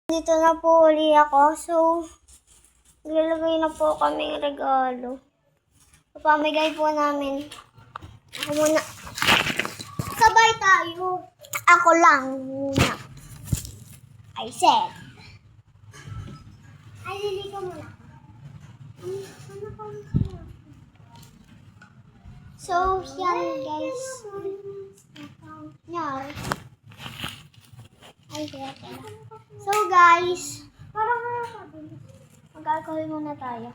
Dito na po uli ako. So, naglalagay na po kaming regalo. Papamigay po namin. Ako muna. Sabay tayo. Ako lang muna. I said. Ay, lili ka muna. So, yan guys. Yan. Ay, kaya. So guys, mag-alcohol muna tayo.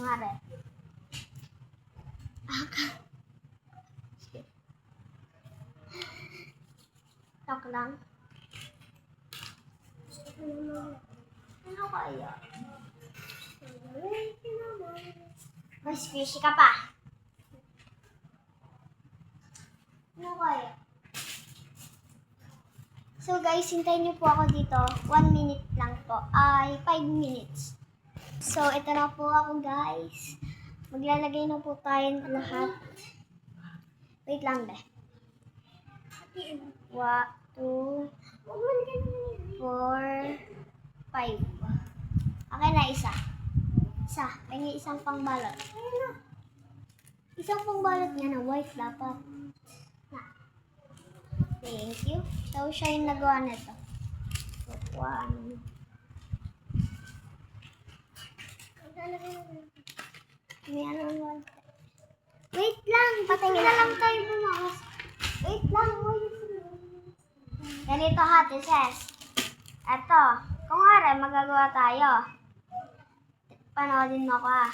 Mare. Talk lang. Ano kaya? Mas fishy ka pa. Ano kaya? So guys, hintayin niyo po ako dito. 1 minute lang po. Ay, 5 minutes. So, ito na po ako guys. Maglalagay na po tayo ng lahat. Wait lang be. 1, 2, 4, 5. Okay na, isa. Isa. May isang pangbalot. Isang pangbalot niya na white dapat. Thank you. So, siya yung nagawa nito. One. May ano naman. Wait lang. Patingin na lang tayo bumakas. Wait lang. Ganito ha, Tes. Eto. Kung nga magagawa tayo. Panoodin mo ko ha.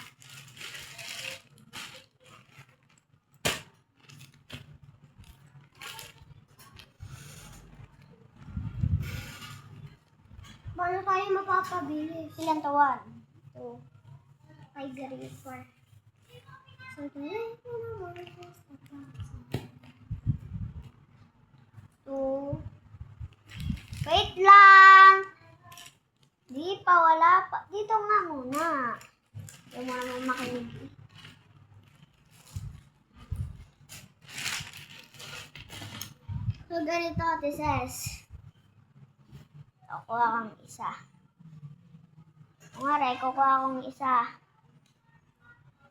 Paano tayo mapapabili? Ilan to? 1, 2, 5, 3, 4. So, 2. Wait lang! Di pa, wala pa. Dito nga muna. Hindi mo naman makinig. So, ganito, Tes. Kukuha kang isa. Kumare, kukuha akong isa.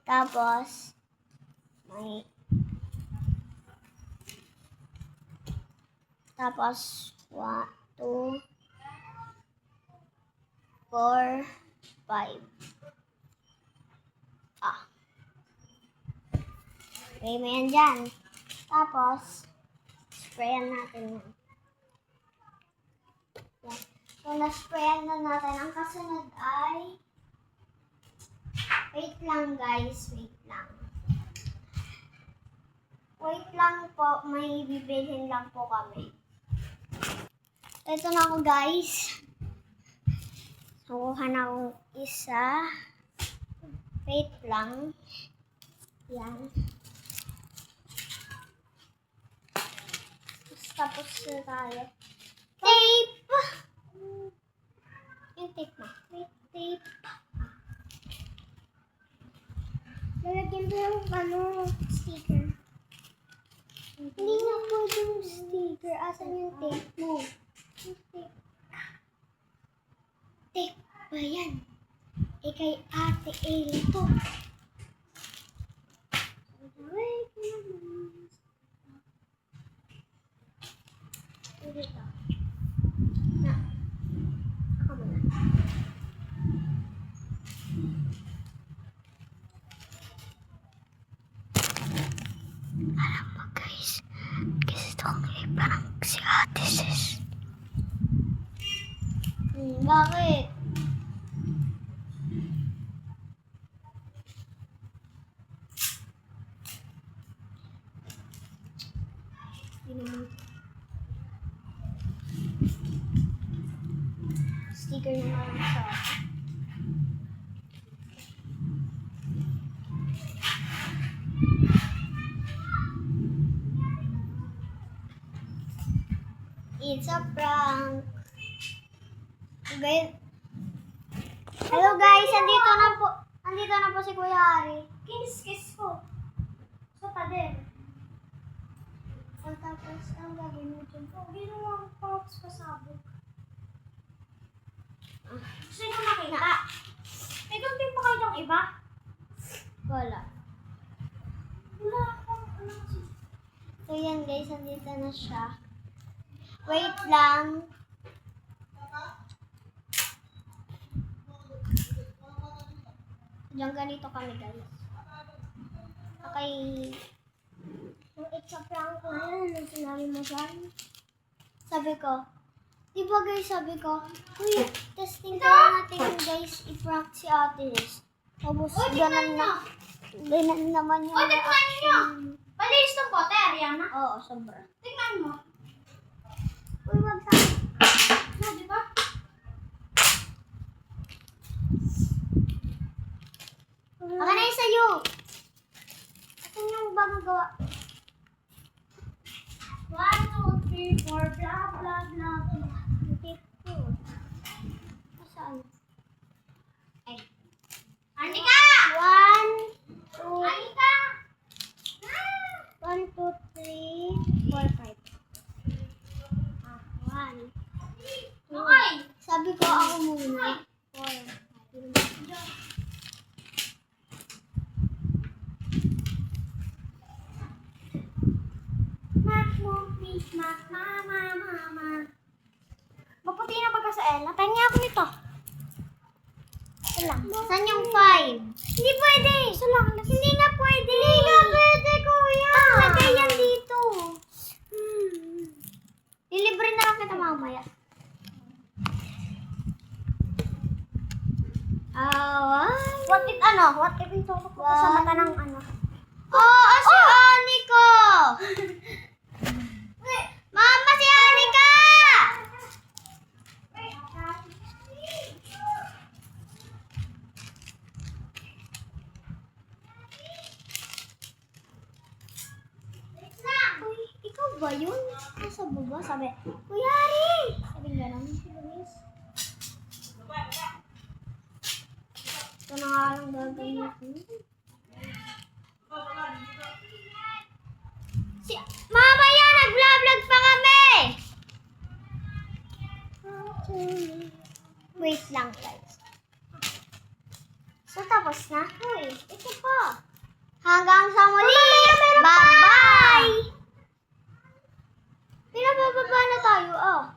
Tapos, may... Tapos, 1, 2, 4, 5. Okay mo yan dyan. Tapos, sprayan natin yan. Yan. So, na-sprayan na natin. Ang kasunod ay... Wait lang guys. Wait lang. Wait lang po. May bibilhin lang po kami. Ito na ako guys. Nakuha na akong isa. Wait lang. Yan. Tapos na tayo. Tape! Yung tape mo. Wait, tape. Lalagyan ko yung sticker. Hindi na po yung sticker. Asan yung tape mo? Yung tape. Tape ba yan? Eh kay Ate Ayla to. Wait naman. Dito. Na. Ako muna. Alam mo guys, gusto kong iparang si Ate Sis. Bakit? Sticker na lang sa It's a prank. Okay. Hello guys, andito na po si Kuya Ari. Kiss ko. So, pader. Tapos, ang gagawin mo dyan po, ginawa ang props pasabog. Gusto nyo makita? May gunting pa kayo ng iba? Wala. Wala akong ano kasi. So, yan guys, andito na siya. Wait lang. Diyan ganito kami guys. Okay. It's a prank na yan. Ano sinabi mo dyan? Sabi ko, di ba guys, sabi ko, uy, testing kaya natin guys, i-prank si Ate Liz. Tapos, ganun na. Ganun naman yung tingnan nyo! reaction. Malinis ng bote, Ariana. Oo, sobra. Tingnan mo. Uy, wag sa... Na, di ba? Baka na yung sa'yo. Asan yung bagong gawa? 1, 2, 3, 4, blah, blah, blah, blah. Hindi ko. Saan? Ay. Anika! 1, 2, Anika! 1, 2, 3, 4, 5. Ah, 1. Okay. Sabi ko ako muna. 4, 5. Mac mo, please, Mac. Mama. Maputi na ba ka sa Ella? Tanya ako nito. Ito lang. Saan yung 5? Hindi pwede. Isa lang. Hindi nga pwede. Hindi nga pwede, kuya. Lagay yan dito. Lilibre na lang kita mamaya. What if ano? What if itutok ko sa mata ng ano? Oh, si Anika! Mama, si Anika! Uy, ikaw ba yun? Nasa baba, sabi, Kuya Ari! Sabi gano'n, si Luis. Ito na nga lang gagawin ko. Si Mama yan! Nag-vlog pa kami! Wait lang guys. So tapos na? Uy, ito pa. Hanggang sa muli! Bye-bye! Pinabababa na tayo, oh.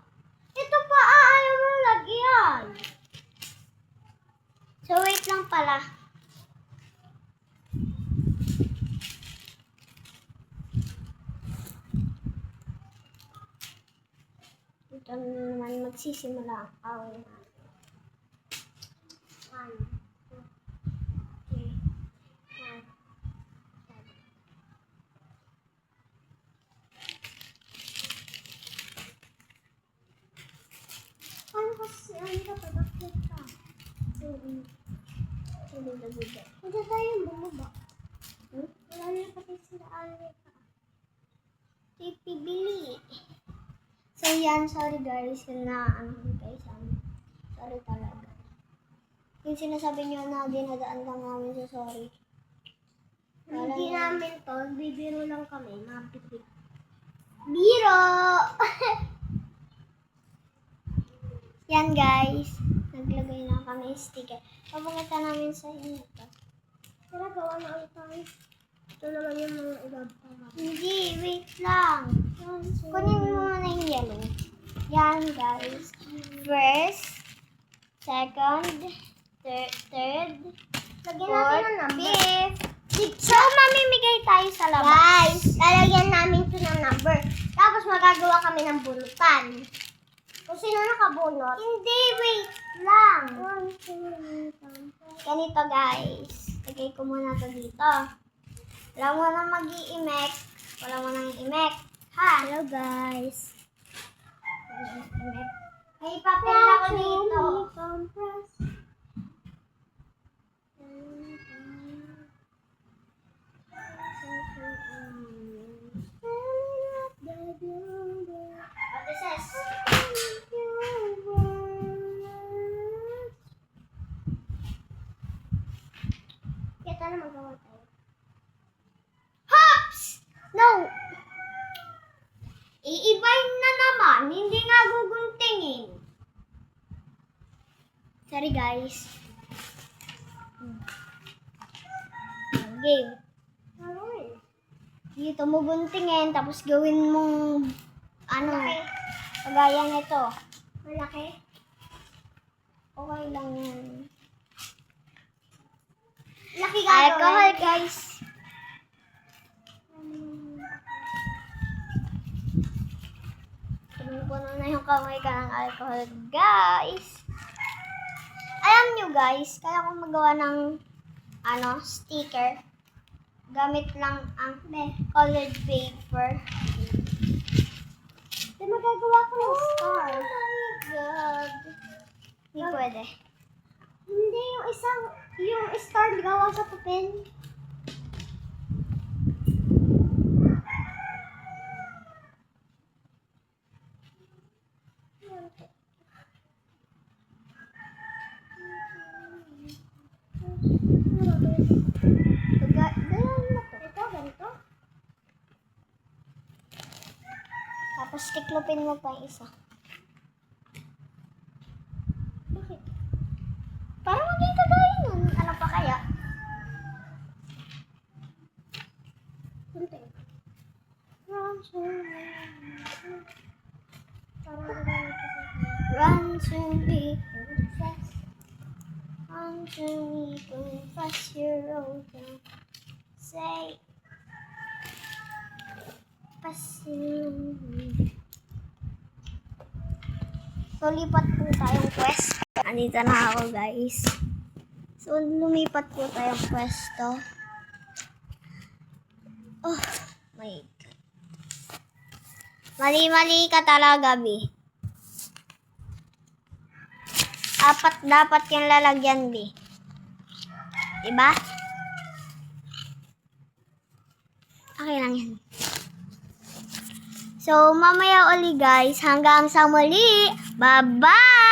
Ito pa, ayaw mo lagyan. So wait lang pala. Ito naman magsisimula ang away natin. 1, 2, 3, 4, 5. Ano kasi, ano ka pa, bakit ka? Hindi tayo bumaba. Wala na pati sila Alika. Pipibili. So yan, sorry guys, na ano guys, sorry talaga. Yung sinasabi niyo na dinadaan lang namin sa sorry. Hindi namin to, bibiro lang kami, mapipit. Biro! Yan guys, naglagay na kami sticker. Papakita namin sa inyo to. Tara, gawa na ulit tayo. Ito naman yung mga iba. Hindi, wait lang. Kunin mo muna yung yellow. Yan guys. First, second, third, fourth, fifth. So, mamimigay tayo sa labas. Guys, lalagyan namin ito ng number. Tapos magagawa kami ng bunutan. Kung sino nakabunot. Hindi, wait lang. Ganito guys. Lagay ko muna ito dito. Wala mo nang mag-i-imek. Wala mo nang i-imek. Ha? Hello guys. May papel ako dito. What is this? Kita na magawa tayo. Hops! No! Sorry guys. Game. Dito mo guntingin, tapos gawin mong ano, kagaya nito. Malaki. Okay lang yan. Laki Alcohol guys. Puno na yung kamay ka ng alcohol guys. Alam nyo guys, kaya kong magawa ng sticker. Gamit lang ang colored paper. Di magagawa ko ng star. Oh my God. Hindi pwede. Hindi, yung star gawa sa papel. Ganyan na to. Ito, ganito. Tapos tiklopin mo pa yung isa. Bakit? Para maging kagaya nun. Ano pa kaya? Kunti. Run to me, confess. Run to me, confess your old love. Say, pasin. So, lipat po tayong quest. Andito na ako, guys. So, lumipat po tayong pwesto. Oh, my God. Mali-mali ka talaga, Bi. 4 dapat yung lalagyan, Bi. Diba? Okay lang yan. So, mamaya uli guys. Hanggang sa muli. Bye-bye!